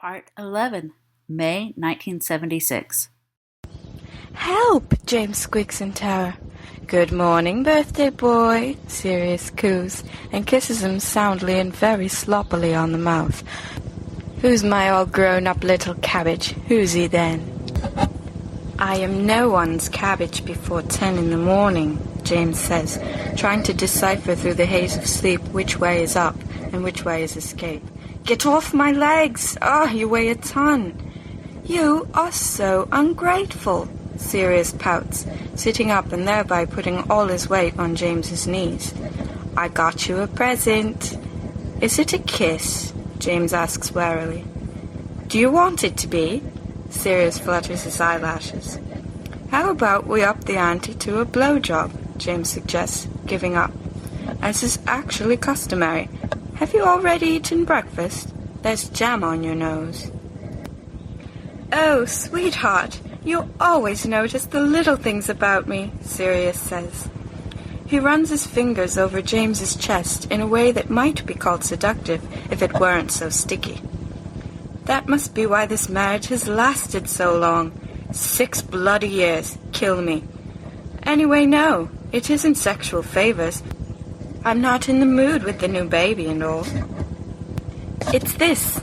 Part 11, May 1976. "Help!" James squeaks in terror. "Good morning, birthday boy," Sirius coos, and kisses him soundly and very sloppily on the mouth. "Who's my all-grown-up little cabbage? Who's he then?" "I am no one's cabbage before 10 in the morning," James says, trying to decipher through the haze of sleep which way is up and which way is escape. "Get off my legs! Ah, you weigh a ton!" "You are so ungrateful," Sirius pouts, sitting up and thereby putting all his weight on James's knees. "I got you a present." "Is it a kiss?" James asks warily. "Do you want it to be?" Sirius flutters his eyelashes. "How about we up the ante to a blowjob?" James suggests, giving up. "As is actually customary. Have you already eaten breakfast? There's jam on your nose." "Oh, sweetheart, you always notice the little things about me," Sirius says. He runs his fingers over James's chest in a way that might be called seductive if it weren't so sticky. "That must be why this marriage has lasted so long. 6 bloody years. Kill me. Anyway, no, it isn't sexual favors. I'm not in the mood with the new baby and all. It's this."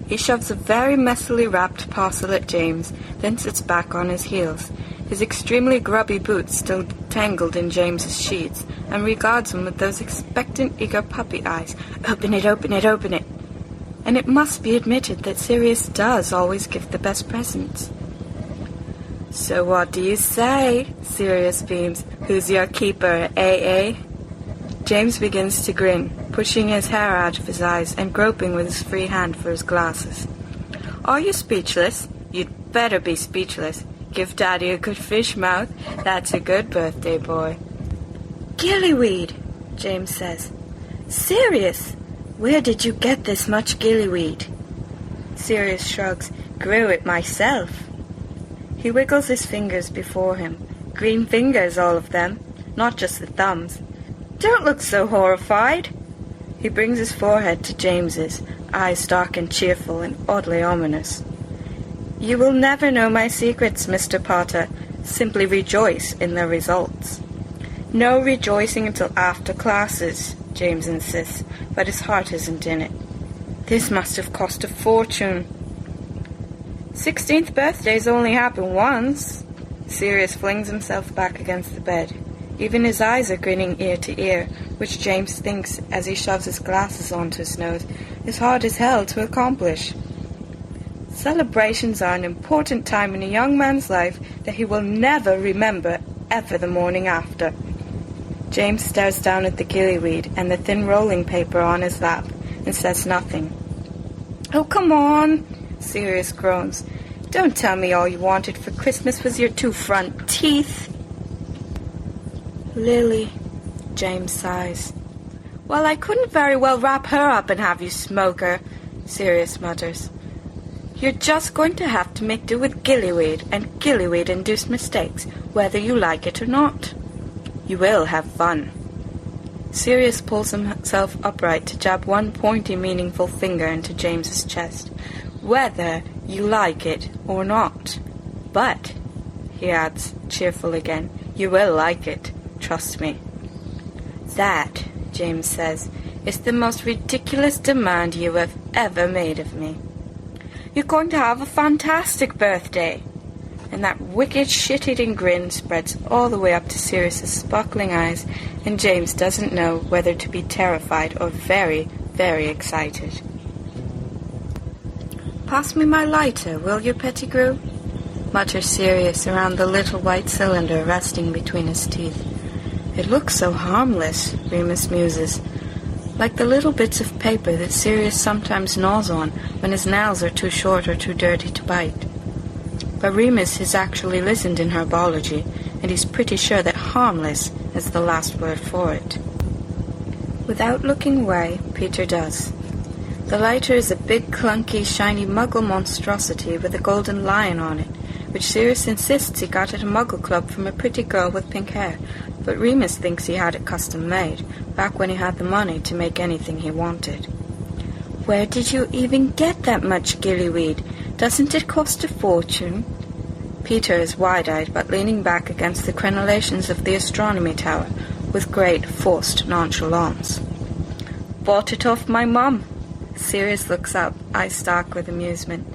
He shoves a very messily wrapped parcel at James, then sits back on his heels, his extremely grubby boots still tangled in James's sheets, and regards him with those expectant, eager puppy eyes. "Open it, open it, open it." And it must be admitted that Sirius does always give the best presents. "So what do you say?" Sirius beams. "Who's your keeper, eh? James begins to grin, pushing his hair out of his eyes and groping with his free hand for his glasses. "Are you speechless? You'd better be speechless. Give Daddy a good fish mouth. That's a good birthday boy." "Gillyweed," James says. "Sirius, where did you get this much gillyweed?" Sirius shrugs. "Grew it myself." He wiggles his fingers before him. Green fingers, all of them, not just the thumbs. "Don't look so horrified." He brings his forehead to James's, eyes dark and cheerful and oddly ominous. "You will never know my secrets, Mr. Potter. Simply rejoice in the results." "No rejoicing until after classes," James insists, but his heart isn't in it. "This must have cost a fortune." 16th birthdays only happen once." Sirius flings himself back against the bed. Even his eyes are grinning ear to ear, which James thinks, as he shoves his glasses onto his nose, is hard as hell to accomplish. Celebrations are an important time in a young man's life that he will never remember ever the morning after. James stares down at the gillyweed and the thin rolling paper on his lap and says nothing. "Oh, come on," Sirius groans. "Don't tell me all you wanted for Christmas was your 2 front teeth." "Lily," James sighs. "Well, I couldn't very well wrap her up and have you smoke her," Sirius mutters. "You're just going to have to make do with gillyweed and gillyweed-induced mistakes, whether you like it or not. You will have fun." Sirius pulls himself upright to jab one pointy, meaningful finger into James's chest. "Whether you like it or not. But," he adds, cheerful again, "you will like it. Trust me." "That," James says, "is the most ridiculous demand you have ever made of me. You're going to have a fantastic birthday." And that wicked shit-eating grin spreads all the way up to Sirius's sparkling eyes, and James doesn't know whether to be terrified or very, very excited. "Pass me my lighter, will you, Pettigrew?" mutters Sirius around the little white cylinder resting between his teeth. "It looks so harmless," Remus muses, "like the little bits of paper that Sirius sometimes gnaws on when his nails are too short or too dirty to bite." But Remus has actually listened in herbology, and he's pretty sure that harmless is the last word for it. Without looking away, Peter does. The lighter is a big, clunky, shiny muggle monstrosity with a golden lion on it, which Sirius insists he got at a muggle club from a pretty girl with pink hair, but Remus thinks he had it custom-made, back when he had the money to make anything he wanted. Where did you even get that much gillyweed? Doesn't it cost a fortune? Peter is wide-eyed, but leaning back against the crenellations of the astronomy tower with great forced nonchalance. Bought it off my mum. Sirius looks up, eyes stark with amusement.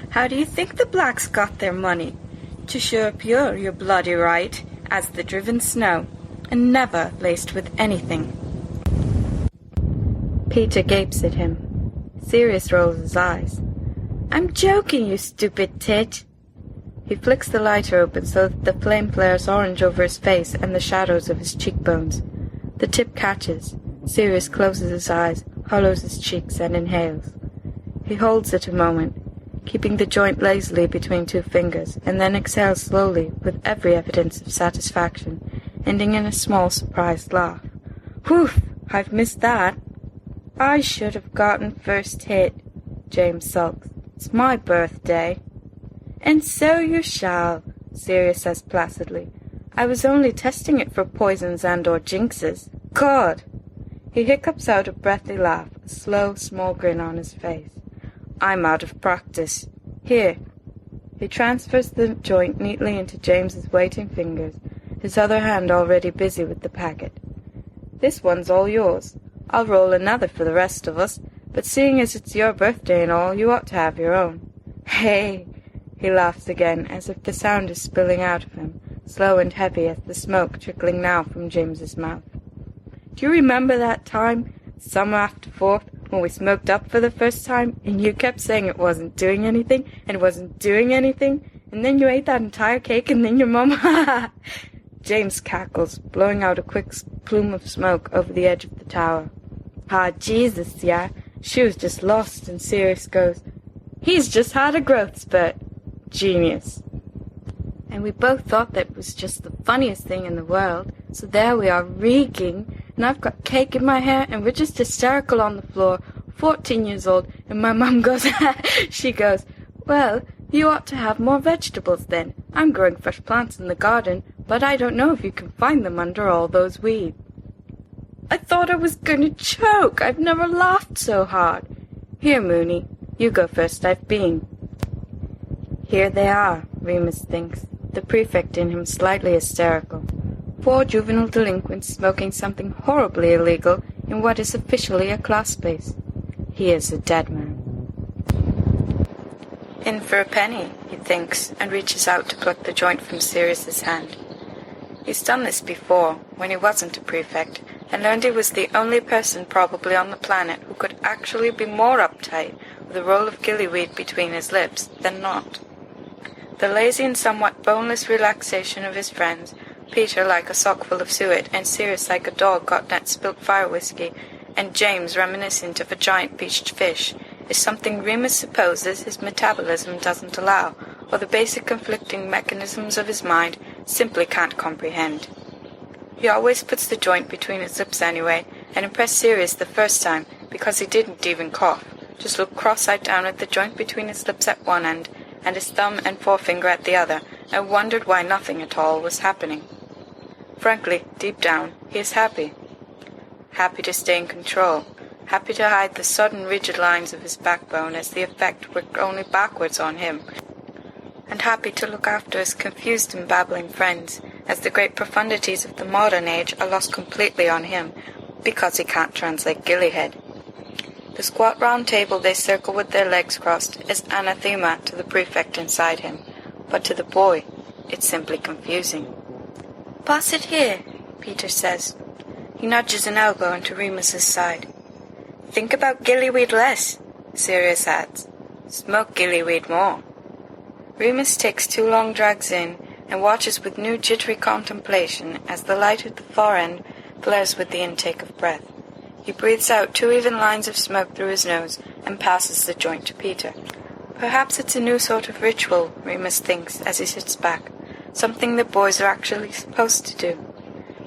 How do you think the blacks got their money? To sure pure, you're bloody right, as the driven snow, and never laced with anything. Peter gapes at him. Sirius rolls his eyes. I'm joking, you stupid tit. He flicks the lighter open so that the flame flares orange over his face and the shadows of his cheekbones. The tip catches. Sirius closes his eyes, hollows his cheeks, and inhales. He holds it a moment, keeping the joint lazily between two fingers, and then exhales slowly with every evidence of satisfaction, ending in a small surprised laugh. Whew! I've missed that. I should have gotten first hit. James sulks. It's my birthday. And so you shall, Sirius says placidly. I was only testing it for poisons and or jinxes. God! He hiccups out a breathy laugh, a slow, small grin on his face. I'm out of practice. Here. He transfers the joint neatly into James's waiting fingers, his other hand already busy with the packet. This one's all yours. I'll roll another for the rest of us, but seeing as it's your birthday and all, you ought to have your own. Hey! He laughs again, as if the sound is spilling out of him, slow and heavy as the smoke trickling now from James's mouth. Do you remember that time, summer after 4th, when we smoked up for the first time, and you kept saying it wasn't doing anything, and it wasn't doing anything, and then you ate that entire cake, and then your mum, James cackles, blowing out a quick plume of smoke over the edge of the tower. Ah, Jesus, yeah, she was just lost, and Sirius goes, he's just had a growth spurt. Genius. And we both thought that was just the funniest thing in the world, so there we are reeking, and I've got cake in my hair, and we're just hysterical on the floor, 14 years old, and my mum goes, she goes, well, you ought to have more vegetables then. I'm growing fresh plants in the garden, but I don't know if you can find them under all those weeds. I thought I was going to choke. I've never laughed so hard. Here, Mooney, you go first. I've been. Here they are, Remus thinks, the prefect in him slightly hysterical. 4 juvenile delinquents smoking something horribly illegal in what is officially a class space. He is a dead man. In for a penny, he thinks, and reaches out to pluck the joint from Sirius's hand. He's done this before, when he wasn't a prefect, and learned he was the only person probably on the planet who could actually be more uptight with a roll of gillyweed between his lips than not. The lazy and somewhat boneless relaxation of his friends, Peter like a sock full of suet, and Sirius like a dog got at spilt fire whiskey, and James reminiscent of a giant beached fish, is something Remus supposes his metabolism doesn't allow, or the basic conflicting mechanisms of his mind simply can't comprehend. He always puts the joint between his lips anyway, and impressed Sirius the first time, because he didn't even cough, just looked cross-eyed down at the joint between his lips at one end, and his thumb and forefinger at the other, and wondered why nothing at all was happening. Frankly, deep down, he is happy. Happy to stay in control, happy to hide the sudden rigid lines of his backbone as the effect worked only backwards on him, and happy to look after his confused and babbling friends, as the great profundities of the modern age are lost completely on him, because he can't translate gillyhead. The squat round table they circle with their legs crossed is anathema to the prefect inside him, but to the boy, it's simply confusing. Pass it here, Peter says. He nudges an elbow into Remus's side. Think about gillyweed less, Sirius adds. Smoke gillyweed more. Remus takes 2 long drags in, and watches with new jittery contemplation as the light at the far end flares with the intake of breath. He breathes out 2 even lines of smoke through his nose and passes the joint to Peter. Perhaps it's a new sort of ritual, Remus thinks as he sits back, something that boys are actually supposed to do.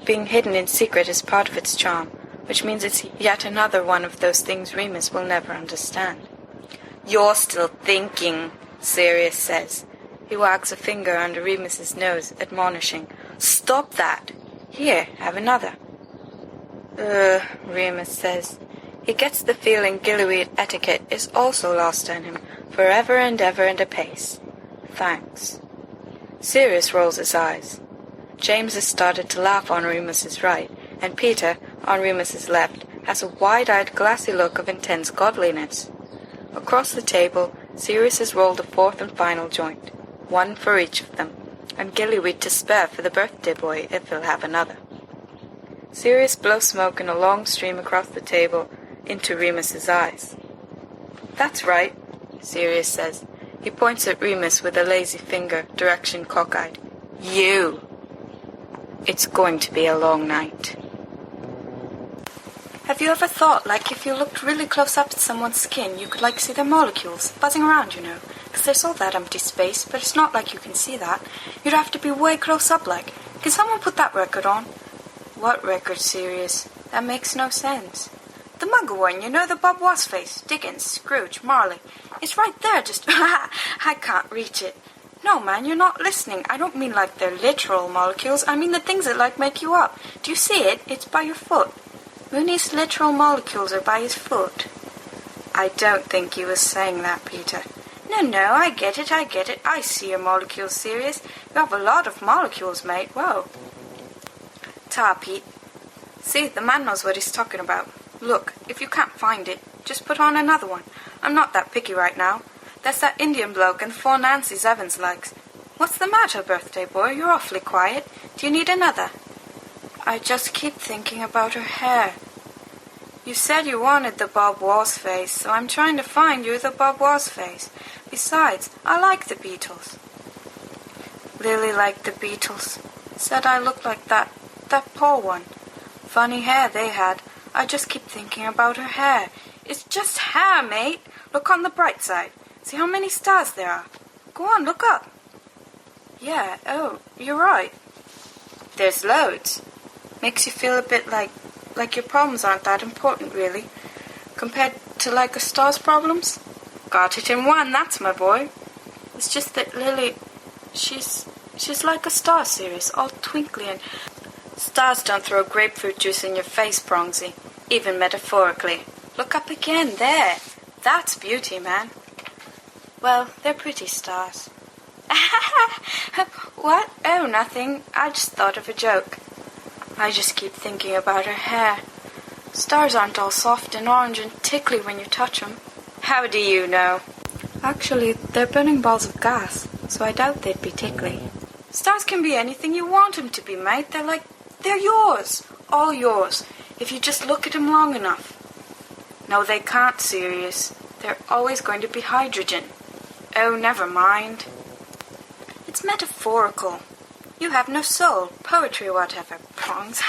Being hidden in secret is part of its charm, which means it's yet another one of those things Remus will never understand. You're still thinking, Sirius says. He wags a finger under Remus's nose, admonishing, Stop that! Here, have another. Remus says. He gets the feeling gillyweed etiquette is also lost on him, forever and ever and apace. Thanks. Sirius rolls his eyes. James has started to laugh on Remus's right, and Peter, on Remus's left, has a wide-eyed, glassy look of intense godliness. Across the table, Sirius has rolled a fourth and final joint, one for each of them, and gillyweed to spare for the birthday boy if he'll have another. Sirius blows smoke in a long stream across the table into Remus's eyes. "That's right," Sirius says. He points at Remus with a lazy finger, direction cockeyed. "You! It's going to be a long night." Have you ever thought, like, if you looked really close up at someone's skin, you could, see their molecules buzzing around, Because there's all that empty space, but it's not like you can see that. You'd have to be way close up, Can someone put that record on? What record, Sirius? That makes no sense. The Muggle one, the Bob Wasface, Dickens, Scrooge, Marley. It's right there, just... I can't reach it. No, man, you're not listening. I don't mean they're literal molecules. I mean the things that, make you up. Do you see it? It's by your foot. Mooney's literal molecules are by his foot. I don't think he was saying that, Peter. No, I get it. I see your molecules, Sirius. You have a lot of molecules, mate. Whoa. Ta, Pete. See, the man knows what he's talking about. Look, if you can't find it, just put on another one. I'm not that picky right now. There's that Indian bloke and 4 Nancy's Evans likes. What's the matter, birthday boy? You're awfully quiet. Do you need another? I just keep thinking about her hair. You said you wanted the Bob Wasface, so I'm trying to find you the Bob Wasface. Besides, I like the Beatles. Lily liked the Beatles. Said I looked like that poor one. Funny hair they had. I just keep thinking about her hair. It's just hair, mate. Look on the bright side. See how many stars there are. Go on, look up. Yeah, oh, you're right. There's loads. Makes you feel a bit like your problems aren't that important, really. Compared to, a star's problems. Got it in one, that's my boy. It's just that Lily, she's like a star, Sirius, all twinkly and... Stars don't throw grapefruit juice in your face, Prongzy, even metaphorically. Look up again, there. That's beauty, man. Well, they're pretty stars. What? Oh, nothing. I just thought of a joke. I just keep thinking about her hair. Stars aren't all soft and orange and tickly when you touch them. How do you know? Actually, they're burning balls of gas, so I doubt they'd be tickly. Stars can be anything you want them to be, mate. They're yours. All yours. If you just look at them long enough. No, they can't, Sirius. They're always going to be hydrogen. Oh, never mind. It's metaphorical. You have no soul, poetry or whatever, Prongs.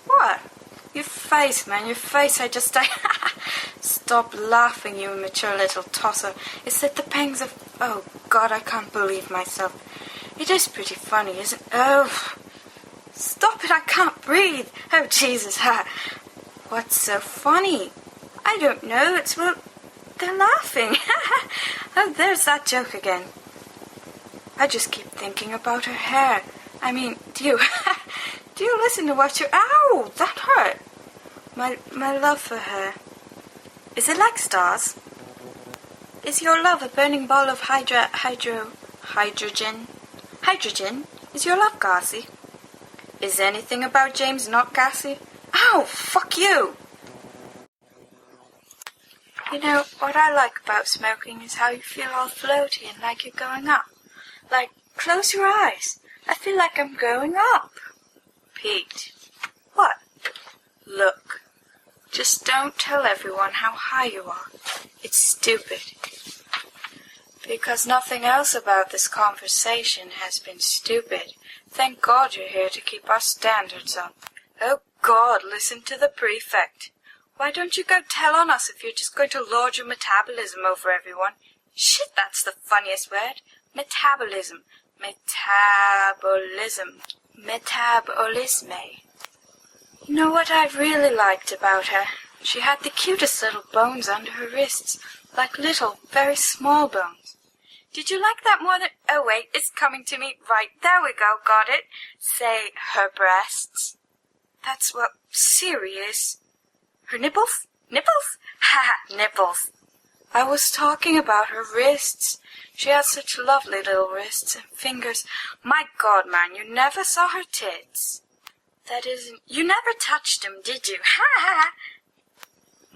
What? Your face, man, your face, I Stop laughing, you immature little tosser. It's that the pangs of... Oh, God, I can't believe myself. It is pretty funny, isn't it? Oh, stop it, I can't breathe. Oh, Jesus, What's so funny? I don't know, well, they're laughing. Oh, there's that joke again. I just keep thinking about her hair. I mean, do you listen to what you... Ow, that hurt. My love for her. Is it like stars? Is your love a burning ball of hydrogen? Hydrogen? Is your love gassy? Is anything about James not gassy? Ow, fuck you! What I like about smoking is how you feel all floaty and like you're going up. Close your eyes. I feel like I'm going up. Pete. What? Look. Just don't tell everyone how high you are. It's stupid. Because nothing else about this conversation has been stupid. Thank God you're here to keep our standards up. Oh God, listen to the prefect. Why don't you go tell on us if you're just going to lord your metabolism over everyone? Shit, that's the funniest word. Metabolism. Metabolisme. You know what I really liked about her? She had the cutest little bones under her wrists, like little, very small bones. Did you like that more than... Oh, wait, it's coming to me. Right, there we go, got it. Say, her breasts. That's what... Serious. Her nipples? Nipples? Ha! Nipples. I was talking about her wrists. She has such lovely little wrists and fingers. My God, man, you never saw her tits. That isn't... You never touched them, did you? Ha ha!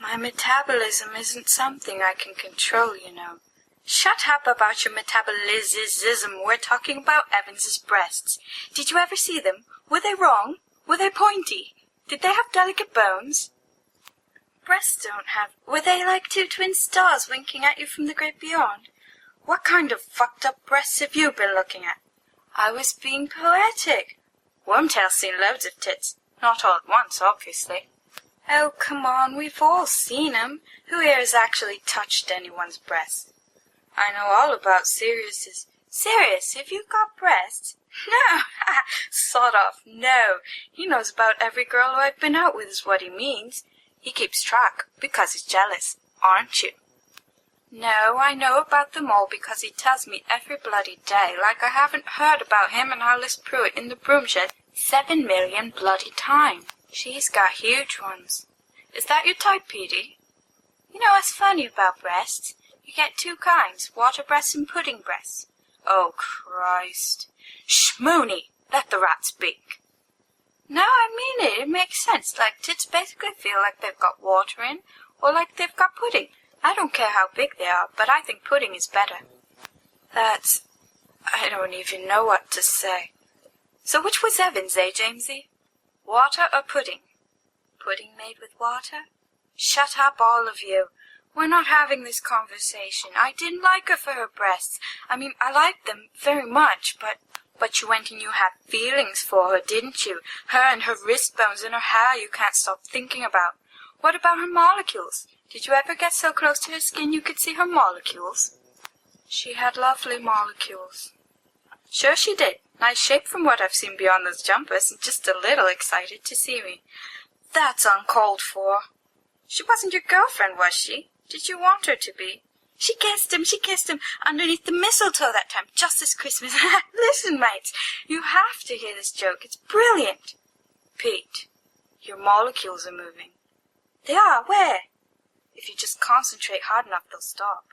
My metabolism isn't something I can control, you know. Shut up about your metabolism. We're talking about Evans's breasts. Did you ever see them? Were they wrong? Were they pointy? Did they have delicate bones? Breasts don't have... Were they like two twin stars winking at you from the great beyond? What kind of fucked up breasts have you been looking at? I was being poetic. Wormtail's seen loads of tits. Not all at once, obviously. Oh, come on, we've all seen 'em. Who here has actually touched anyone's breasts? I know all about Sirius's. Sirius, have you got breasts? No, sort of, no. He knows about every girl who I've been out with is what he means. He keeps track, because he's jealous, aren't you? No, I know about them all because he tells me every bloody day, like I haven't heard about him and Alice Pruitt in the broom shed 7 million bloody times. She's got huge ones. Is that your type, Petey? You know what's funny about breasts? You get two kinds, water breasts and pudding breasts. Oh, Christ. Schmoony, let the rat speak. No, I mean it. It makes sense. Like, tits basically feel like they've got water in, or like they've got pudding. I don't care how big they are, but I think pudding is better. I don't even know what to say. So which was Evans, Jamesy? Water or pudding? Pudding made with water? Shut up, all of you. We're not having this conversation. I didn't like her for her breasts. I mean, I liked them very much, but you went and you had feelings for her, didn't you? Her and her wrist bones and her hair you can't stop thinking about. What about her molecules? Did you ever get so close to her skin you could see her molecules? She had lovely molecules. Sure she did. Nice shape from what I've seen beyond those jumpers, and just a little excited to see me. That's uncalled for. She wasn't your girlfriend, was she? Did you want her to be? She kissed him, underneath the mistletoe that time, just this Christmas. Listen, mates, you have to hear this joke. It's brilliant. Pete, your molecules are moving. They are? Where? If you just concentrate hard enough, they'll stop.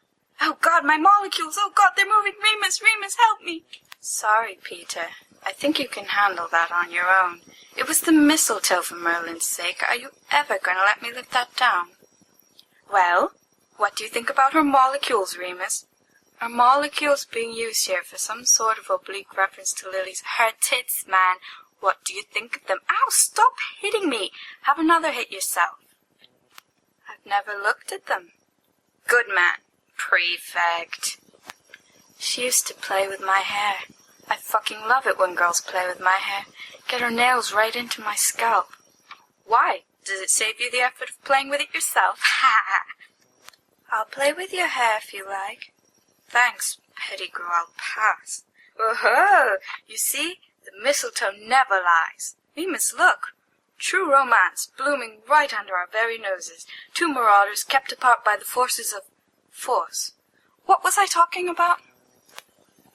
Oh, God, my molecules! Oh, God, they're moving! Remus, help me! Sorry, Peter. I think you can handle that on your own. It was the mistletoe for Merlin's sake. Are you ever going to let me live that down? Well, what do you think about her molecules, Remus? Her molecules being used here for some sort of oblique reference to Lily's... Her tits, man. What do you think of them? Ow, stop hitting me! Have another hit yourself. I've never looked at them. Good man. Prefect. She used to play with my hair. I fucking love it when girls play with my hair. Get her nails right into my scalp. Why? Does it save you the effort of playing with it yourself? Ha ha! I'll play with your hair if you like. Thanks, Pettigrew, I'll pass. Oh-ho! You see? The mistletoe never lies. Remus, look! True romance, blooming right under our very noses. Two marauders kept apart by the forces of... Force. What was I talking about?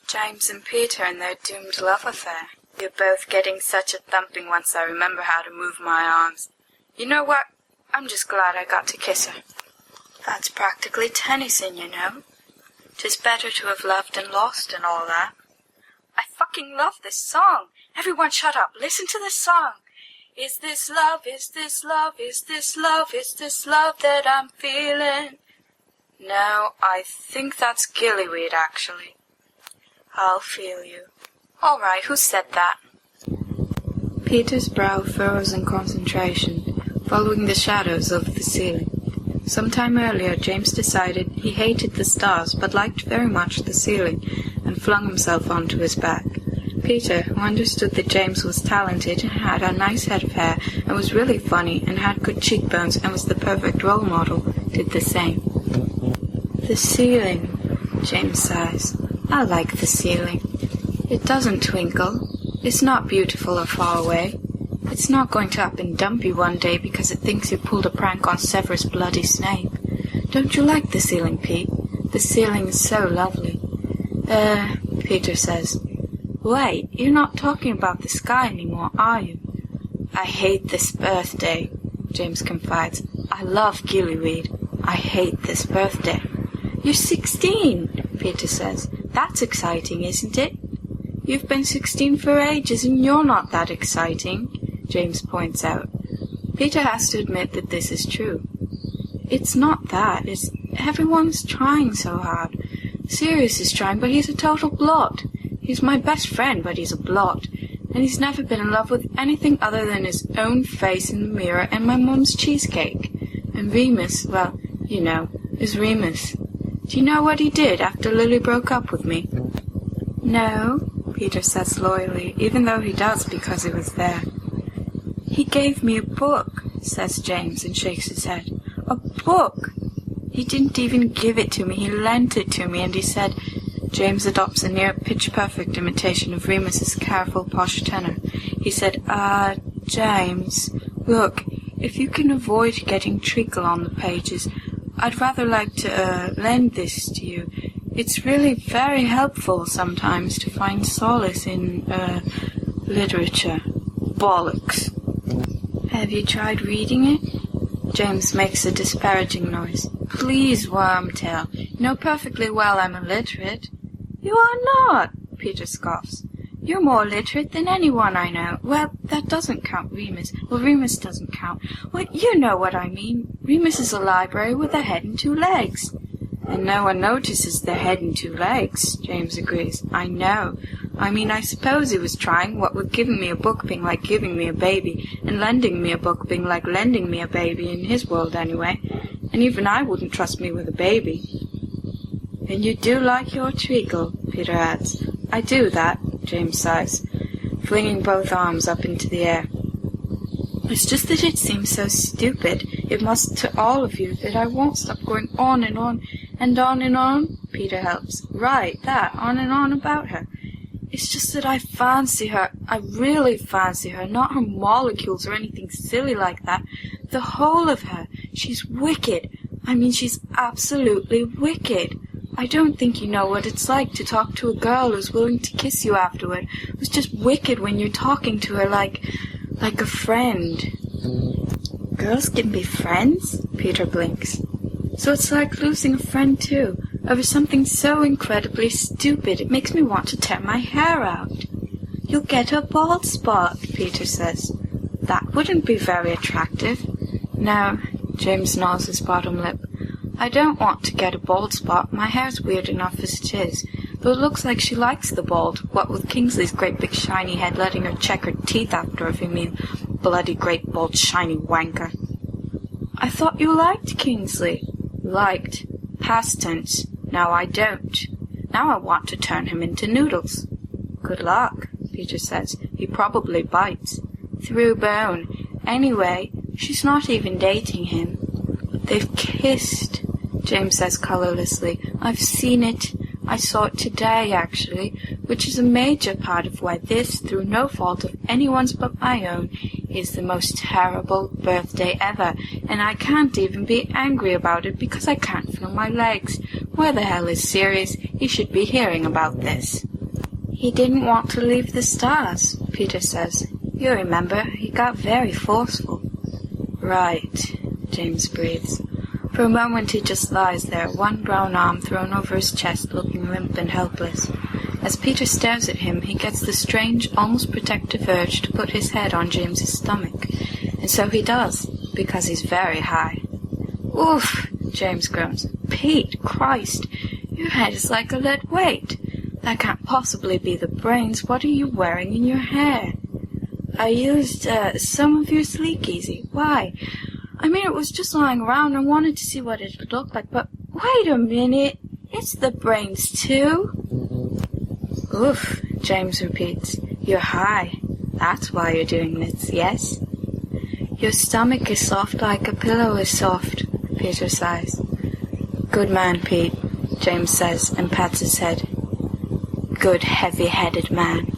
James and Peter and their doomed love affair. You're both getting such a thumping once I remember how to move my arms. You know what? I'm just glad I got to kiss her. That's practically Tennyson, you know. 'Tis better to have loved and lost and all that. I fucking love this song. Everyone shut up. Listen to this song. Is this love, is this love, is this love, is this love that I'm feeling? No, I think that's gillyweed, actually. I'll feel you. All right, who said that? Peter's brow furrows in concentration, following the shadows over the ceiling. Some time earlier, James decided he hated the stars but liked very much the ceiling, and flung himself onto his back. Peter, who understood that James was talented and had a nice head of hair and was really funny and had good cheekbones and was the perfect role model, did the same. The ceiling, James sighs. I like the ceiling. It doesn't twinkle. It's not beautiful or far away. It's not going to up and dump you one day because it thinks you pulled a prank on Severus Bloody Snape. Don't you like the ceiling, Pete? The ceiling is so lovely. Peter says. Wait, you're not talking about the sky anymore, are you? I hate this birthday. James confides. I love gillyweed. I hate this birthday. You're 16, Peter says. That's exciting, isn't it? You've been 16 for ages and you're not that exciting, James points out. Peter has to admit that this is true. It's not that. It's everyone's trying so hard. Sirius is trying, but he's a total blot. He's my best friend, but he's a blot. And he's never been in love with anything other than his own face in the mirror and my mum's cheesecake. And Remus, well, you know, is Remus. Do you know what he did after Lily broke up with me? No, Peter says loyally, even though he does because he was there. He gave me a book, says James and shakes his head. A book! He didn't even give it to me, he lent it to me, and he said... James adopts a near pitch-perfect imitation of Remus's careful, posh tenor. He said, James, look, if you can avoid getting treacle on the pages, I'd rather like to, lend this to you. It's really very helpful sometimes to find solace in, literature. Bollocks. Have you tried reading it? James makes a disparaging noise. Please, Wormtail, you know perfectly well I'm illiterate. You are not, Peter scoffs. You're more literate than anyone I know. Well, that doesn't count Remus. Well, Remus doesn't count. Well, you know what I mean. Remus is a library with a head and 2 legs. And no one notices the head and 2 legs, James agrees. I know. I mean, I suppose he was trying, what with giving me a book being like giving me a baby, and lending me a book being like lending me a baby, in his world anyway. And even I wouldn't trust me with a baby. And you do like your treacle, Peter adds. I do that, James sighs, flinging both arms up into the air. It's just that it seems so stupid, it must to all of you, that I won't stop going on and on, and on and on. Peter helps. Right, that, on and on about her. It's just that I fancy her, I really fancy her, not her molecules or anything silly like that. The whole of her. She's wicked. I mean, she's absolutely wicked. I don't think you know what it's like to talk to a girl who's willing to kiss you afterward, who's just wicked when you're talking to her like a friend. Girls can be friends? Peter blinks. So it's like losing a friend too, over something so incredibly stupid it makes me want to tear my hair out. You'll get a bald spot, Peter says. That wouldn't be very attractive. No, James gnaws his bottom lip. I don't want to get a bald spot. My hair's weird enough as it is. Though it looks like she likes the bald, what with Kingsley's great big shiny head letting her check her teeth after her, if you mean bloody great bald shiny wanker. I thought you liked Kingsley. Liked. Past tense. Now I don't. Now I want to turn him into noodles. Good luck, Peter says. He probably bites. Through bone. Anyway, she's not even dating him. They've kissed, James says colourlessly. I've seen it. I saw it today, actually, which is a major part of why this, through no fault of anyone's but my own, is the most terrible birthday ever, and I can't even be angry about it because I can't feel my legs. Where the hell is Sirius? He should be hearing about this. He didn't want to leave the stars, Peter says. You remember, he got very forceful. Right, James breathes. For a moment he just lies there, one brown arm thrown over his chest, looking limp and helpless. As Peter stares at him, he gets the strange, almost protective urge to put his head on James's stomach. And so he does, because he's very high. Oof, James groans. Pete, Christ, your head is like a lead weight. That can't possibly be the brains. What are you wearing in your hair? I used, some of your Sleek Easy. Why? I mean, it was just lying around and wanted to see what it would look like, but wait a minute. It's the brains, too. Oof, James repeats. You're high. That's why you're doing this, yes? Your stomach is soft like a pillow is soft, Peter sighs. Good man, Pete, James says and pats his head. Good heavy-headed man.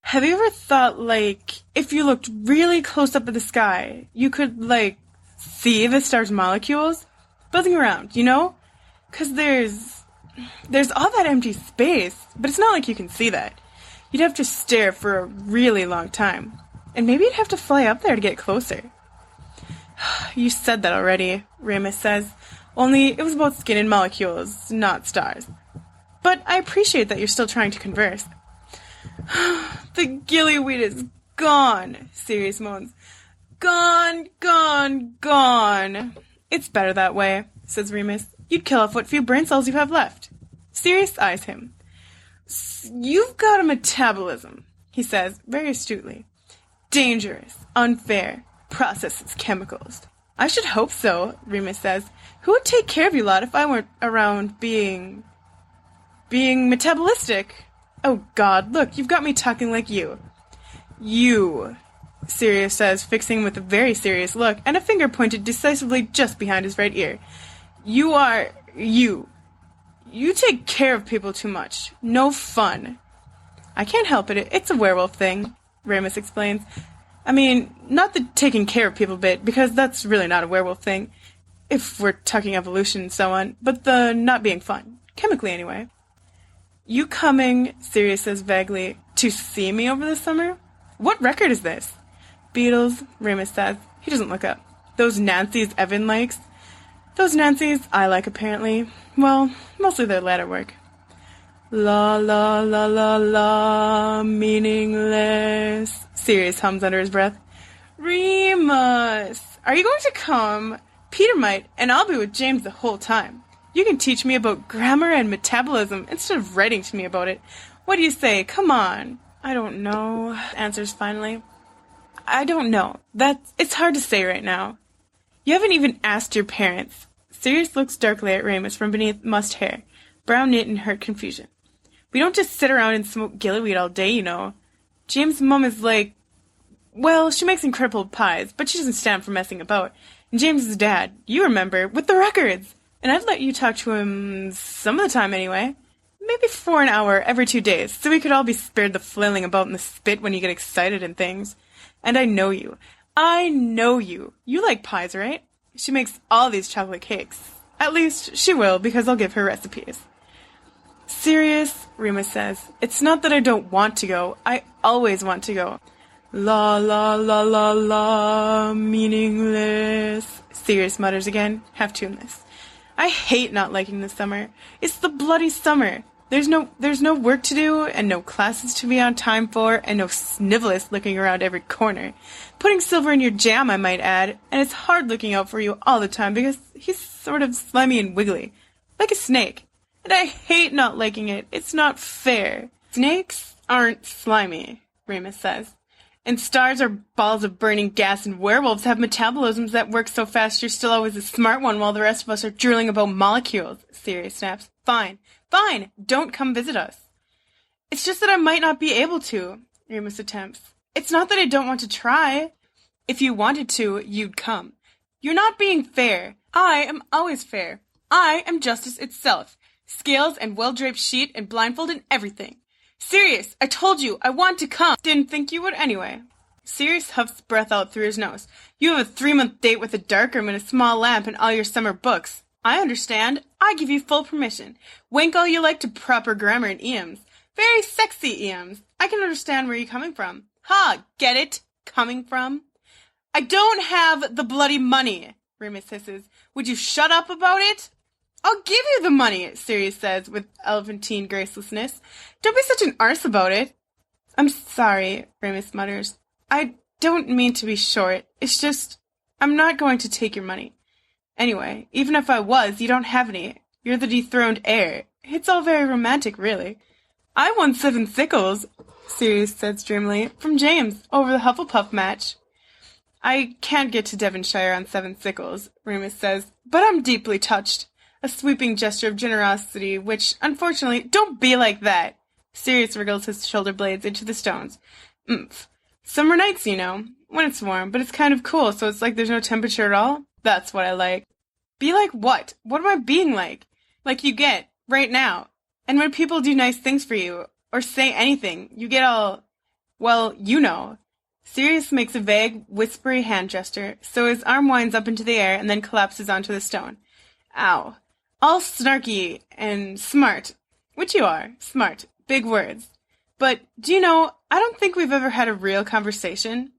Have you ever thought, if you looked really close up at the sky, you could, see the star's molecules buzzing around, you know? 'Cause there's all that empty space, but it's not like you can see that. You'd have to stare for a really long time. And maybe you'd have to fly up there to get closer. You said that already, Remus says. Only it was about skin and molecules, not stars. But I appreciate that you're still trying to converse. The gillyweed is gone, Sirius moans. Gone, gone, gone. It's better that way, says Remus. You'd kill off what few brain cells you have left. Sirius eyes him. You've got a metabolism, he says, very astutely. Dangerous, unfair, processes chemicals. I should hope so, Remus says. Who would take care of you lot if I weren't around being metabolistic? Oh God, look, you've got me talking like you. You, Sirius says, fixing him with a very serious look, and a finger pointed decisively just behind his right ear. You are you. You take care of people too much. No fun. I can't help it. It's a werewolf thing, Remus explains. I mean, not the taking care of people bit, because that's really not a werewolf thing, if we're talking evolution and so on, but the not being fun. Chemically, anyway. You coming, Sirius says vaguely, to see me over the summer? What record is this? Beatles, Remus says. He doesn't look up. Those Nancy's Evan likes? Those Nancy's I like, apparently. Well, mostly their latter work. La la la la la, meaningless, Sirius hums under his breath. Remus, are you going to come? Peter might, and I'll be with James the whole time. You can teach me about grammar and metabolism instead of writing to me about it. What do you say? Come on. I don't know, answers finally. I don't know. It's hard to say right now. You haven't even asked your parents. Sirius looks darkly at Remus from beneath mussed hair, brow knit in hurt confusion. We don't just sit around and smoke gillyweed all day, you know. James' mum is like, well, she makes incredible pies, but she doesn't stand for messing about. And James' dad, you remember, with the records. And I'd let you talk to him some of the time anyway. Maybe for an hour every 2 days, so we could all be spared the flailing about in the spit when you get excited and things. And I know you. I know you. You like pies, right? She makes all these chocolate cakes. At least, she will, because I'll give her recipes. Sirius, Remus says, it's not that I don't want to go. I always want to go. La la la la la, meaningless, Sirius mutters again, half tuneless. I hate not liking the summer. It's the bloody summer. There's no work to do, and no classes to be on time for, and no snivellus looking around every corner. Putting Silver in your jam, I might add, and it's hard looking out for you all the time because he's sort of slimy and wiggly, like a snake. And I hate not liking it. It's not fair. Snakes aren't slimy, Remus says. And stars are balls of burning gas, and werewolves have metabolisms that work so fast you're still always the smart one while the rest of us are drooling about molecules, Sirius snaps. Fine, don't come visit us. It's just that I might not be able to, Remus attempts. It's not that I don't want to try. If you wanted to, you'd come. You're not being fair. I am always fair. I am justice itself. Scales and well-draped sheet and blindfold and everything. Sirius, I told you, I want to come. Didn't think you would anyway. Sirius huffs breath out through his nose. You have a 3-month date with a darkroom and a small lamp and all your summer books. I understand. I give you full permission. Wink all you like to proper grammar and idioms. Very sexy idioms. I can understand where you're coming from. Ha, get it? Coming from? I don't have the bloody money, Remus hisses. Would you shut up about it? I'll give you the money, Sirius says with elephantine gracelessness. Don't be such an arse about it. I'm sorry, Remus mutters. I don't mean to be short. It's just, I'm not going to take your money. Anyway, even if I was, you don't have any. You're the dethroned heir. It's all very romantic, really. I won 7 sickles, Sirius says dreamily, from James, over the Hufflepuff match. I can't get to Devonshire on 7 sickles, Remus says, but I'm deeply touched. A sweeping gesture of generosity, which, unfortunately, don't be like that. Sirius wriggles his shoulder blades into the stones. Summer nights, you know, when it's warm, but it's kind of cool, so it's like there's no temperature at all. That's what I like. Be like what? What am I being like? Like you get, right now. And when people do nice things for you, or say anything, you get all, well, you know. Sirius makes a vague, whispery hand gesture, so his arm winds up into the air and then collapses onto the stone. Ow. All snarky and smart. Which you are. Smart. Big words. But, do you know, I don't think we've ever had a real conversation.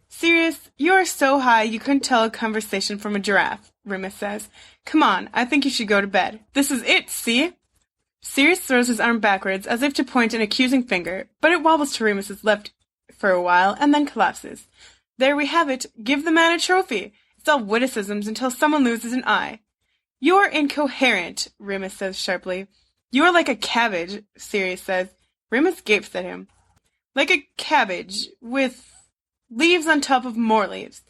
Sirius, you are so high you couldn't tell a conversation from a giraffe, Remus says. Come on, I think you should go to bed. This is it, see? Sirius throws his arm backwards as if to point an accusing finger, but it wobbles to Remus's left for a while and then collapses. There we have it. Give the man a trophy. It's all witticisms until someone loses an eye. You are incoherent, Remus says sharply. You are like a cabbage, Sirius says. Remus gapes at him. Like a cabbage, with leaves on top of more leaves.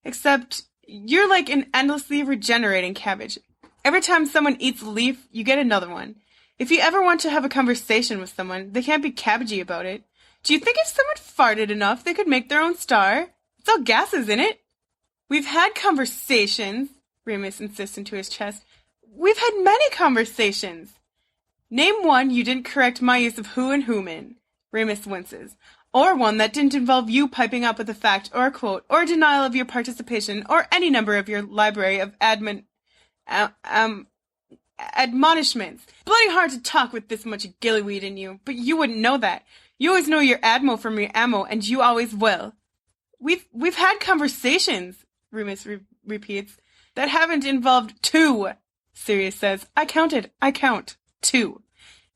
Except you're like an endlessly regenerating cabbage. Every time someone eats a leaf, you get another one. If you ever want to have a conversation with someone, they can't be cabbagey about it. Do you think if someone farted enough, they could make their own star? It's all gases, isn't it? We've had conversations, Remus insists into his chest. We've had many conversations. Name one you didn't correct my use of who and whom in, Remus winces. Or one that didn't involve you piping up with a fact or a quote or a denial of your participation or any number of your library of admonishments. Bloody hard to talk with this much gillyweed in you, but you wouldn't know that. You always know your admo from your ammo, and you always will. We've had conversations, Remus repeats, that haven't involved two, Sirius says. I count. 2.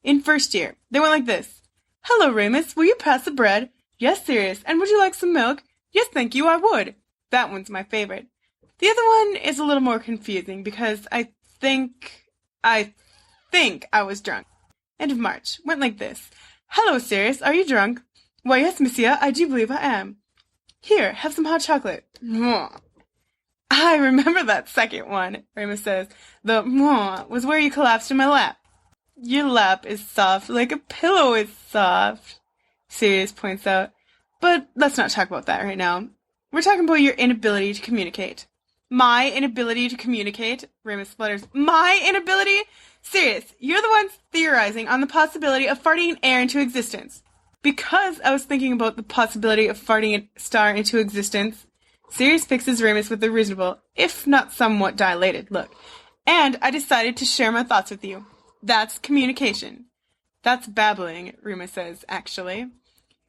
In first year, they went like this. Hello, Remus, will you pass the bread? Yes, Sirius, and would you like some milk? Yes, thank you, I would. That one's my favorite. The other one is a little more confusing because I think I was drunk. End of March, went like this. Hello, Sirius, are you drunk? Why, yes, monsieur, I do believe I am. Here, have some hot chocolate. Mwah. I remember that second one, Remus says. The mwah was where you collapsed in my lap. Your lap is soft, like a pillow is soft, Sirius points out. But let's not talk about that right now. We're talking about your inability to communicate. My inability to communicate? Remus splutters. My inability? Sirius, you're the ones theorizing on the possibility of farting an air into existence. Because I was thinking about the possibility of farting a star into existence, Sirius fixes Remus with a reasonable, if not somewhat dilated, look. And I decided to share my thoughts with you. That's communication. That's babbling, Remus says, actually.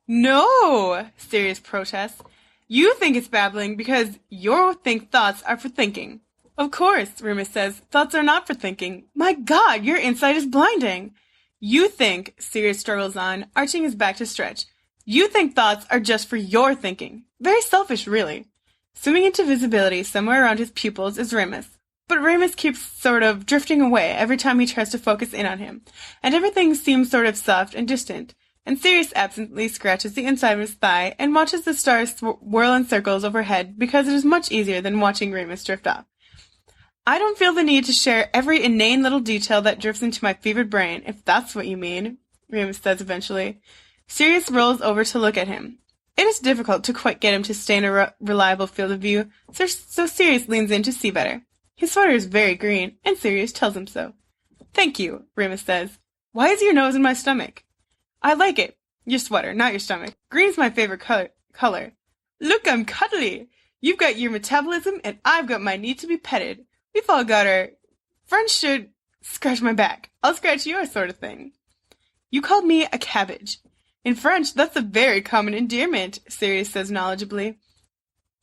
No, Sirius protests. You think it's babbling because your thoughts are for thinking. Of course, Remus says, thoughts are not for thinking. My God, your insight is blinding. You think, Sirius struggles on, arching his back to stretch. You think thoughts are just for your thinking. Very selfish, really. Swimming into visibility somewhere around his pupils is Remus. But Remus keeps sort of drifting away every time he tries to focus in on him, and everything seems sort of soft and distant, and Sirius absently scratches the inside of his thigh and watches the stars whirl in circles overhead because it is much easier than watching Remus drift off. I don't feel the need to share every inane little detail that drifts into my fevered brain, if that's what you mean, Remus says eventually. Sirius rolls over to look at him. It is difficult to quite get him to stay in a reliable field of view, so Sirius leans in to see better. His sweater is very green, and Sirius tells him so. Thank you, Remus says. Why is your nose in my stomach? I like it. Your sweater, not your stomach. Green's my favorite color. Look, I'm cuddly. You've got your metabolism, and I've got my need to be petted. We've all got our... French should scratch my back. I'll scratch yours sort of thing. You called me a cabbage. In French, that's a very common endearment, Sirius says knowledgeably.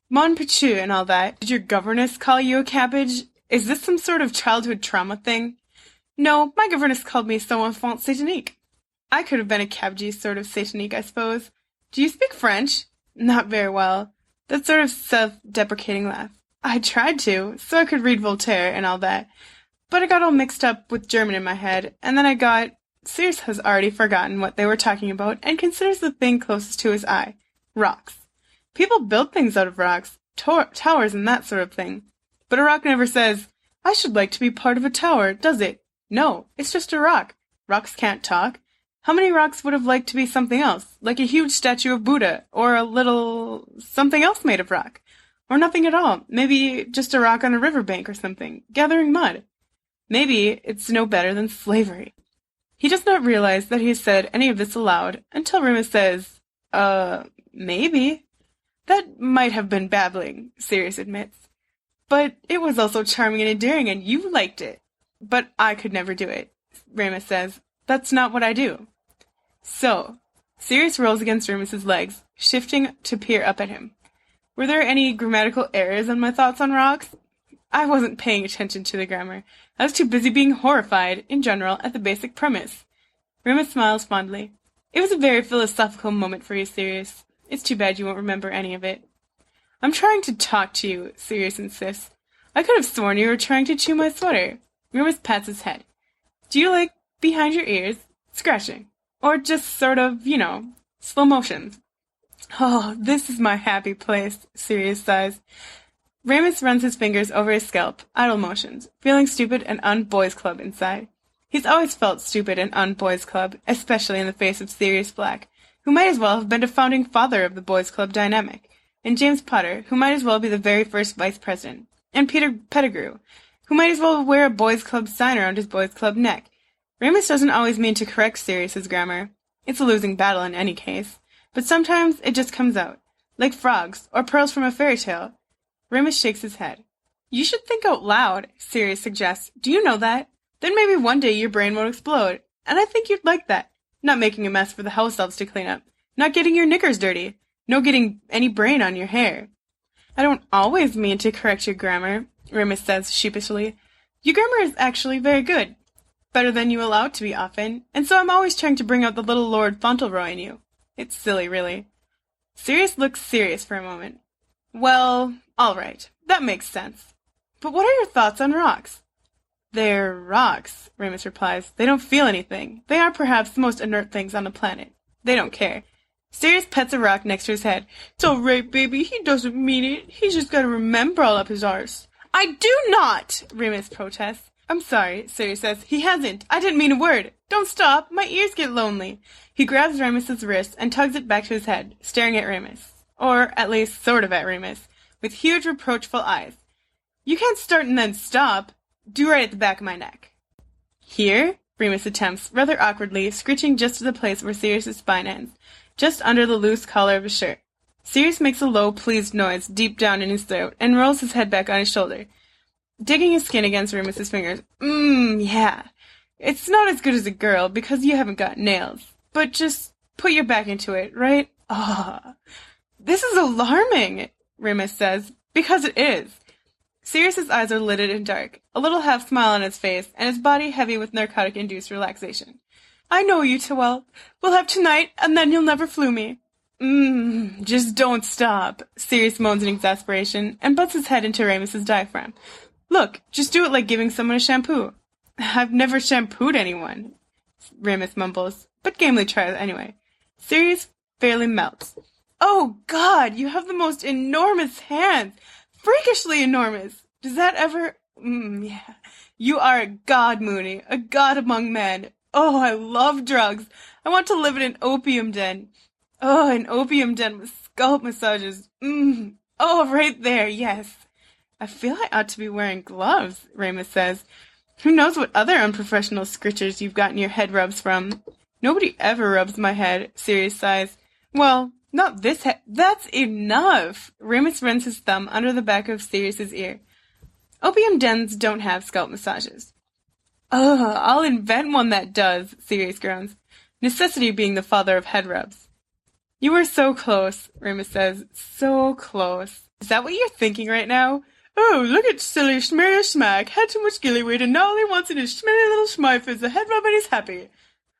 Mon pichu and all that. Did your governess call you a cabbage? Is this some sort of childhood trauma thing? No, my governess called me so enfant satanique. I could have been a cabbagey sort of satanique, I suppose. Do you speak French? Not very well. That sort of self-deprecating laugh. I tried to, so I could read Voltaire and all that. But I got all mixed up with German in my head, and then Sirius has already forgotten what they were talking about and considers the thing closest to his eye. Rocks. People build things out of rocks, towers and that sort of thing. But a rock never says, I should like to be part of a tower, does it? No, it's just a rock. Rocks can't talk. How many rocks would have liked to be something else, like a huge statue of Buddha, or a little something else made of rock? Or nothing at all, maybe just a rock on a riverbank or something, gathering mud. Maybe it's no better than slavery. He does not realize that he has said any of this aloud until Remus says, maybe. That might have been babbling, Sirius admits. But it was also charming and endearing, and you liked it. But I could never do it, Remus says. That's not what I do. So, Sirius rolls against Remus's legs, shifting to peer up at him. Were there any grammatical errors in my thoughts on rocks? I wasn't paying attention to the grammar. I was too busy being horrified, in general, at the basic premise. Remus smiles fondly. It was a very philosophical moment for you, Sirius. It's too bad you won't remember any of it. I'm trying to talk to you, Sirius insists. I could have sworn you were trying to chew my sweater. Remus pats his head. Do you like behind your ears? Scratching. Or just sort of, slow motions. Oh, this is my happy place, Sirius sighs. Remus runs his fingers over his scalp, idle motions, feeling stupid and un-boys club inside. He's always felt stupid and un-boys club, especially in the face of Sirius Black, who might as well have been a founding father of the boys club dynamic, and James Potter, who might as well be the very first vice president, and Peter Pettigrew, who might as well wear a boys club sign around his boys club neck. Remus doesn't always mean to correct Sirius's grammar. It's a losing battle in any case, but sometimes it just comes out, like frogs or pearls from a fairy tale. Remus shakes his head. You should think out loud, Sirius suggests. Do you know that? Then maybe one day your brain won't explode, and I think you'd like that. Not making a mess for the house elves to clean up. Not getting your knickers dirty. No getting any brain on your hair. I don't always mean to correct your grammar, Remus says sheepishly. Your grammar is actually very good. Better than you allow it to be often, and so I'm always trying to bring out the little Lord Fauntleroy in you. It's silly, really. Sirius looks serious for a moment. Well, all right. That makes sense. But what are your thoughts on rocks? They're rocks, Remus replies. They don't feel anything. They are perhaps the most inert things on the planet. They don't care. Sirius pets a rock next to his head. It's all right, baby. He doesn't mean it. He's just got to remember all up his arse. I do not, Remus protests. I'm sorry, Sirius says. He hasn't. I didn't mean a word. Don't stop. My ears get lonely. He grabs Remus's wrist and tugs it back to his head, staring at Remus. Or, at least, sort of at Remus, with huge reproachful eyes. You can't start and then stop. Do right at the back of my neck. Here? Remus attempts, rather awkwardly, screeching just to the place where Sirius's spine ends, just under the loose collar of his shirt. Sirius makes a low, pleased noise deep down in his throat and rolls his head back on his shoulder, digging his skin against Remus's fingers. Yeah. It's not as good as a girl because you haven't got nails, but just put your back into it, right? This is alarming, Remus says, because it is. Sirius's eyes are lidded and dark, a little half-smile on his face, and his body heavy with narcotic-induced relaxation. I know you too well. We'll have tonight, and then you'll never flew me. Just don't stop, Sirius moans in exasperation, and butts his head into Remus's diaphragm. Look, just do it like giving someone a shampoo. I've never shampooed anyone, Remus mumbles, but gamely tries anyway. Sirius fairly melts. Oh, God, you have the most enormous hands! Freakishly enormous! Does that ever... yeah. You are a god, Mooney. A god among men. Oh, I love drugs. I want to live in an opium den. Oh, an opium den with scalp massages. Oh, right there, yes. I feel I ought to be wearing gloves, Remus says. Who knows what other unprofessional scritchers you've gotten your head rubs from? Nobody ever rubs my head, Sirius sighs. Well, not this head. That's enough! Remus runs his thumb under the back of Sirius's ear. Opium dens don't have scalp massages. I'll invent one that does, Sirius groans. Necessity being the father of head rubs. You were so close, Remus says. So close. Is that what you're thinking right now? Oh, look at silly Schmear Schmack. Had too much gillyweed and now all he wants in his schmilly little schmife is a head rub and he's happy.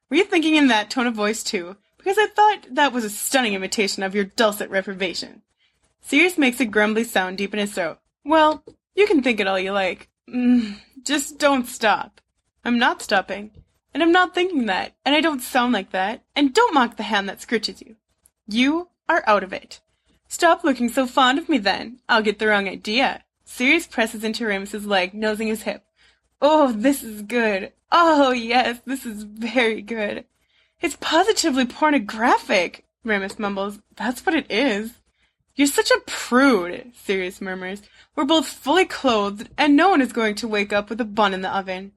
Were you thinking in that tone of voice too? Because I thought that was a stunning imitation of your dulcet reprobation. Sirius makes a grumbly sound deep in his throat. Well, you can think it all you like. Just don't stop. I'm not stopping. And I'm not thinking that. And I don't sound like that. And don't mock the hand that scritches you. You are out of it. Stop looking so fond of me then. I'll get the wrong idea. Sirius presses into Remus's leg, nosing his hip. Oh, this is good. Oh, yes, this is very good. It's positively pornographic, Remus mumbles. That's what it is. You're such a prude, Sirius murmurs. We're both fully clothed, and no one is going to wake up with a bun in the oven.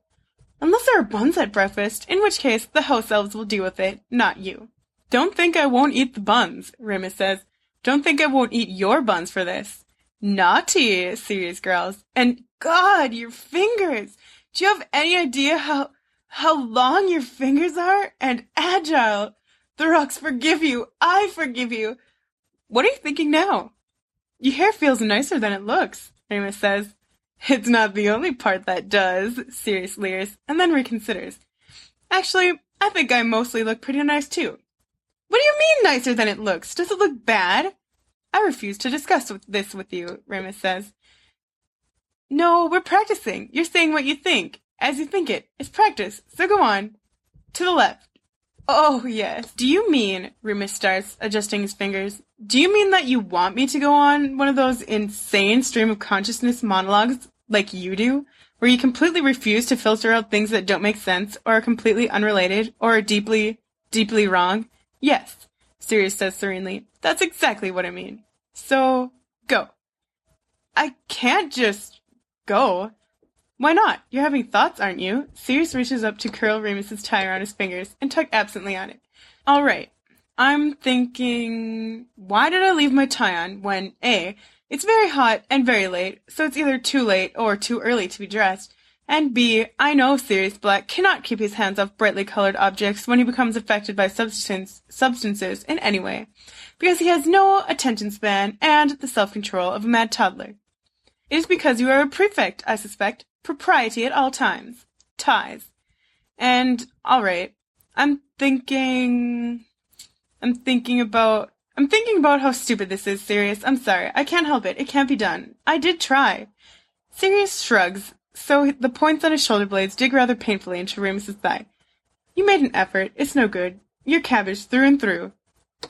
Unless there are buns at breakfast, in which case the house elves will deal with it, not you. Don't think I won't eat the buns, Remus says. Don't think I won't eat your buns for this. Naughty, Sirius growls. And God, your fingers! Do you have any idea how long your fingers are? And agile! The rocks forgive you! I forgive you! What are you thinking now? Your hair feels nicer than it looks, Remus says. It's not the only part that does, Sirius leers, and then reconsiders. Actually, I think I mostly look pretty nice too. What do you mean nicer than it looks? Does it look bad? I refuse to discuss this with you, Remus says. No, we're practicing. You're saying what you think, as you think it. It's practice, so go on. To the left. Oh, yes. Do you mean, Remus starts, adjusting his fingers, do you mean that you want me to go on one of those insane stream of consciousness monologues like you do, where you completely refuse to filter out things that don't make sense, or are completely unrelated, or are deeply, deeply wrong? Yes, Sirius says serenely. That's exactly what I mean. So, go. I can't just go. Why not? You're having thoughts, aren't you? Sirius reaches up to curl Remus's tie around his fingers and tug absently on it. All right. I'm thinking, why did I leave my tie on when, A, it's very hot and very late, so it's either too late or too early to be dressed, and B, I know Sirius Black cannot keep his hands off brightly colored objects when he becomes affected by substances in any way, because he has no attention span and the self-control of a mad toddler. It is because you are a prefect, I suspect. Propriety at all times. Ties. And, alright, I'm thinking about how stupid this is, Sirius. I'm sorry. I can't help it. It can't be done. I did try. Sirius shrugs, so the points on his shoulder blades dig rather painfully into Remus's thigh. You made an effort. It's no good. You're cabbage through and through.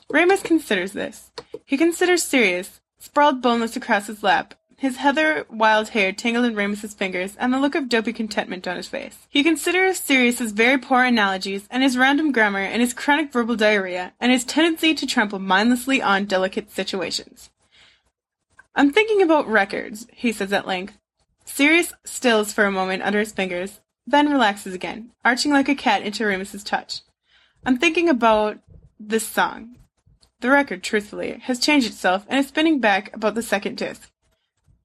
Remus considers this. He considers Sirius, sprawled boneless across his lap, his heather wild hair tangled in Remus's fingers, and the look of dopey contentment on his face. He considers Sirius's very poor analogies, and his random grammar, and his chronic verbal diarrhea, and his tendency to trample mindlessly on delicate situations. I'm thinking about records, he says at length. Sirius stills for a moment under his fingers, then relaxes again, arching like a cat into Remus's touch. I'm thinking about this song. The record, truthfully, has changed itself, and is spinning back about the second disc.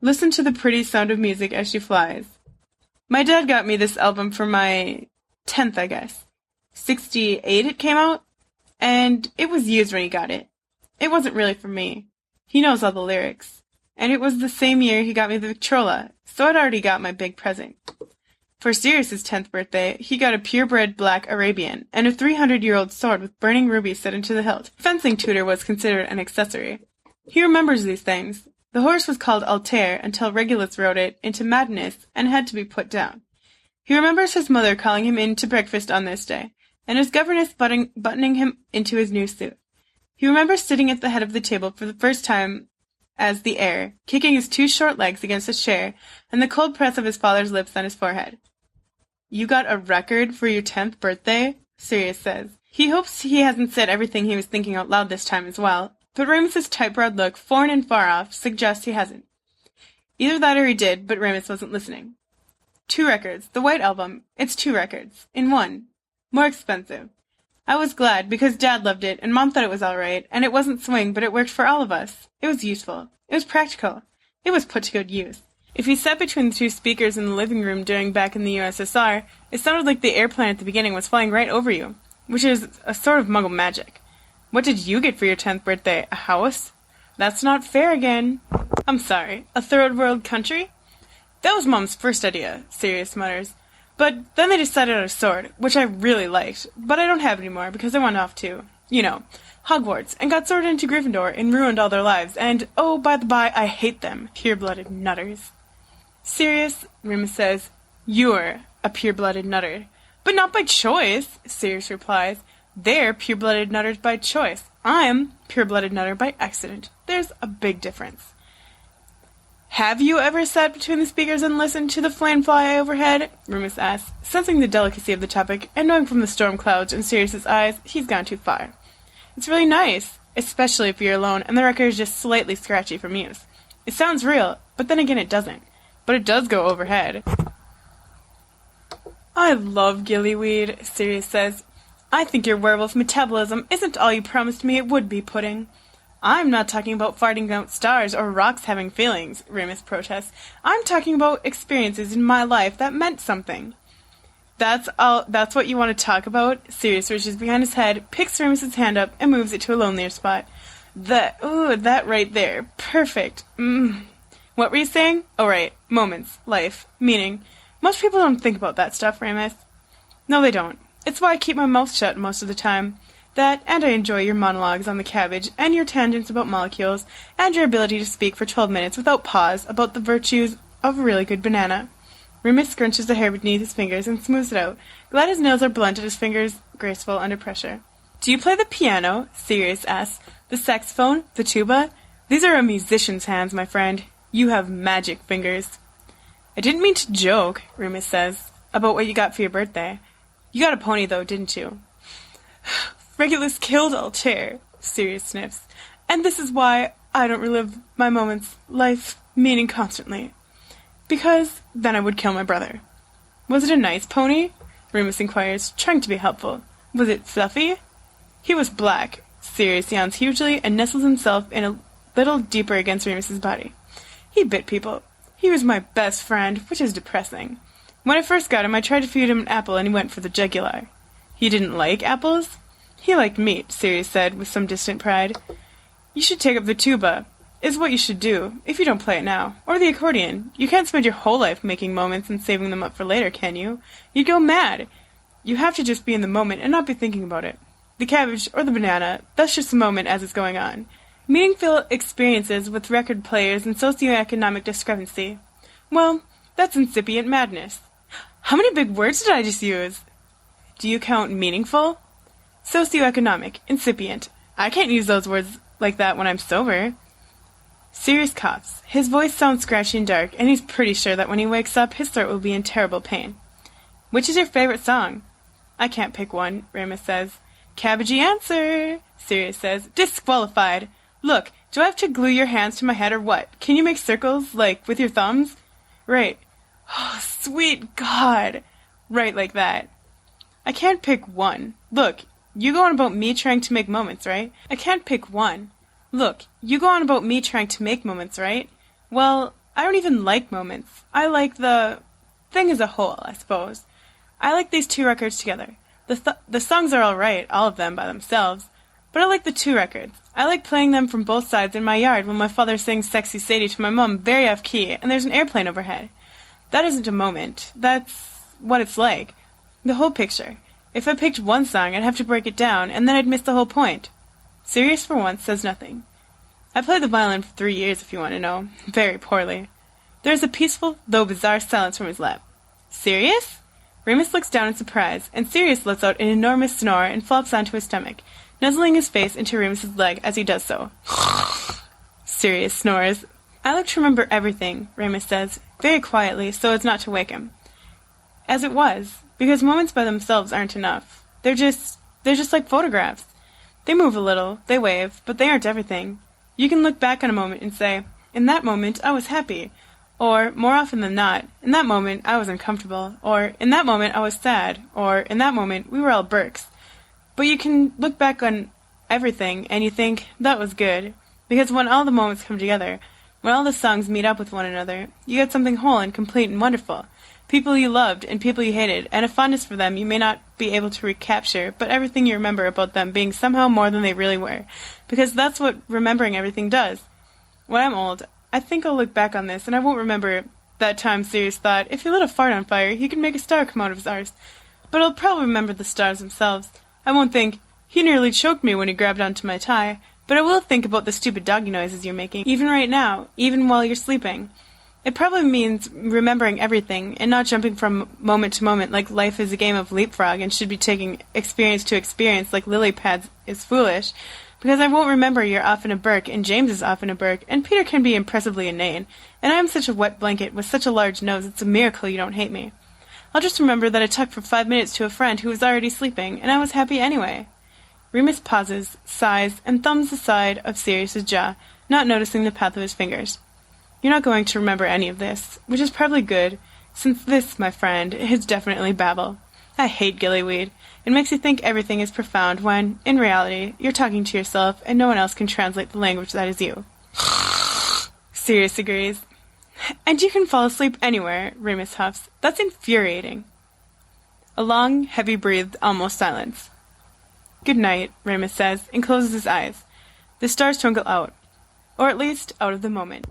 Listen to the pretty sound of music as she flies. My dad got me this album for my 10th, I guess. 68 it came out, and it was used when he got it. It wasn't really for me. He knows all the lyrics. And it was the same year he got me the Victrola, so I'd already got my big present. For Sirius's 10th birthday, he got a purebred black Arabian, and a 300-year-old sword with burning rubies set into the hilt. Fencing tutor was considered an accessory. He remembers these things. The horse was called Altair until Regulus rode it into madness and had to be put down. He remembers his mother calling him in to breakfast on this day, and his governess buttoning him into his new suit. He remembers sitting at the head of the table for the first time as the heir, kicking his 2 short legs against his chair, and the cold press of his father's lips on his forehead. You got a record for your 10th birthday? Sirius says. He hopes he hasn't said everything he was thinking out loud this time as well, but Remus's tight-browed look, foreign and far off, suggests he hasn't. Either that or he did, but Remus wasn't listening. 2 records. The White Album. It's 2 records. In one. More expensive. I was glad, because Dad loved it, and Mom thought it was all right, and it wasn't swing, but it worked for all of us. It was useful. It was practical. It was put to good use. If you sat between the 2 speakers in the living room during back in the USSR, it sounded like the airplane at the beginning was flying right over you, which is a sort of Muggle magic. What did you get for your 10th birthday? A house? That's not fair again. I'm sorry. A third world country? That was Mom's first idea, Sirius mutters. But then they decided on a sword, which I really liked, but I don't have anymore because I went off to, Hogwarts, and got sorted into Gryffindor and ruined all their lives, and, oh, by the by, I hate them, pure-blooded nutters. Sirius, Remus says, you're a pure-blooded nutter. But not by choice, Sirius replies. They're pure-blooded nutters by choice. I'm pure-blooded nutter by accident. There's a big difference. Have you ever sat between the speakers and listened to the flame fly overhead? Remus asks, sensing the delicacy of the topic, and knowing from the storm clouds in Sirius's eyes he's gone too far. It's really nice, especially if you're alone and the record is just slightly scratchy from use. It sounds real, but then again it doesn't. But it does go overhead. I love gillyweed, Sirius says. I think your werewolf metabolism isn't all you promised me it would be, Pudding. I'm not talking about farting out stars or rocks having feelings, Remus protests. I'm talking about experiences in my life that meant something. That's what you want to talk about? Sirius reaches behind his head, picks Remus's hand up, and moves it to a lonelier spot. That right there. Perfect. What were you saying? Oh, right. Moments. Life. Meaning. Most people don't think about that stuff, Remus. No, they don't. It's why I keep my mouth shut most of the time. That, and I enjoy your monologues on the cabbage, and your tangents about molecules, and your ability to speak for 12 minutes without pause about the virtues of a really good banana. Remus scrunches the hair beneath his fingers and smooths it out, glad his nails are blunt and his fingers graceful under pressure. Do you play the piano? Sirius asks. The saxophone? The tuba? These are a musician's hands, my friend. You have magic fingers. I didn't mean to joke, Remus says, about what you got for your birthday. You got a pony, though, didn't you? Regulus killed Altair, Sirius sniffs. And this is why I don't relive my moments, life, meaning constantly. Because then I would kill my brother. Was it a nice pony? Remus inquires, trying to be helpful. Was it fluffy? He was black. Sirius yawns hugely and nestles himself in a little deeper against Remus's body. He bit people. He was my best friend, which is depressing. When I first got him, I tried to feed him an apple and he went for the jugular. He didn't like apples? He liked meat, Sirius said with some distant pride. You should take up the tuba, is what you should do, if you don't play it now. Or the accordion. You can't spend your whole life making moments and saving them up for later, can you? You'd go mad. You have to just be in the moment and not be thinking about it. The cabbage or the banana, that's just the moment as it's going on. Meaningful experiences with record players and socioeconomic discrepancy. Well, that's incipient madness. How many big words did I just use? Do you count meaningful? Socioeconomic, incipient. I can't use those words like that when I'm sober. Sirius coughs. His voice sounds scratchy and dark, and he's pretty sure that when he wakes up, his throat will be in terrible pain. Which is your favorite song? I can't pick one, Remus says. Cabbagey answer, Sirius says. Disqualified. Look, do I have to glue your hands to my head or what? Can you make circles, like, with your thumbs? Right. Oh, sweet God. Right like that. I can't pick one. Look, you go on about me trying to make moments, right? I can't pick one. Look, you go on about me trying to make moments, right? Well, I don't even like moments. I like the thing as a whole, I suppose. I like these two records together. The songs are all right, all of them by themselves, but I like the two records. I like playing them from both sides in my yard when my father sings Sexy Sadie to my mum very off-key and there's an airplane overhead. That isn't a moment. That's what it's like. The whole picture. If I picked one song, I'd have to break it down, and then I'd miss the whole point. Sirius, for once, says nothing. I played the violin for 3 years, if you want to know. Very poorly. There is a peaceful, though bizarre silence from his lap. Sirius? Remus looks down in surprise, and Sirius lets out an enormous snore and flops onto his stomach, nuzzling his face into Remus's leg as he does so. Sirius snores. I like to remember everything, Remus says, very quietly, so as not to wake him. As it was, because moments by themselves aren't enough. They're just like photographs. They move a little, they wave, but they aren't everything. You can look back on a moment and say, in that moment I was happy, or, more often than not, in that moment I was uncomfortable, or, in that moment I was sad, or, in that moment we were all Burks. But you can look back on everything and you think, that was good, because when all the moments come together, when all the songs meet up with one another, you get something whole and complete and wonderful. People you loved and people you hated, and a fondness for them you may not be able to recapture, but everything you remember about them being somehow more than they really were, because that's what remembering everything does. When I'm old, I think I'll look back on this, and I won't remember that time Sirius thought, if he lit a fart on fire, he could make a star come out of his arse. But I'll probably remember the stars themselves. I won't think, he nearly choked me when he grabbed onto my tie, but I will think about the stupid doggy noises you're making, even right now, even while you're sleeping. It probably means remembering everything, and not jumping from moment to moment like life is a game of leapfrog and should be taking experience to experience like lily pads is foolish, because I won't remember you're off in a Burke, and James is off in a Burke, and Peter can be impressively inane, and I am such a wet blanket with such a large nose it's a miracle you don't hate me. I'll just remember that I talked for 5 minutes to a friend who was already sleeping, and I was happy anyway. Remus pauses, sighs, and thumbs the side of Sirius's jaw, not noticing the path of his fingers. You're not going to remember any of this, which is probably good, since this, my friend, is definitely babble. I hate gillyweed. It makes you think everything is profound when, in reality, you're talking to yourself and no one else can translate the language that is you. Sirius agrees. And you can fall asleep anywhere, Remus huffs. That's infuriating. A long, heavy-breathed, almost silence. Good night, Remus says, and closes his eyes. The stars twinkle out, or at least out of the moment.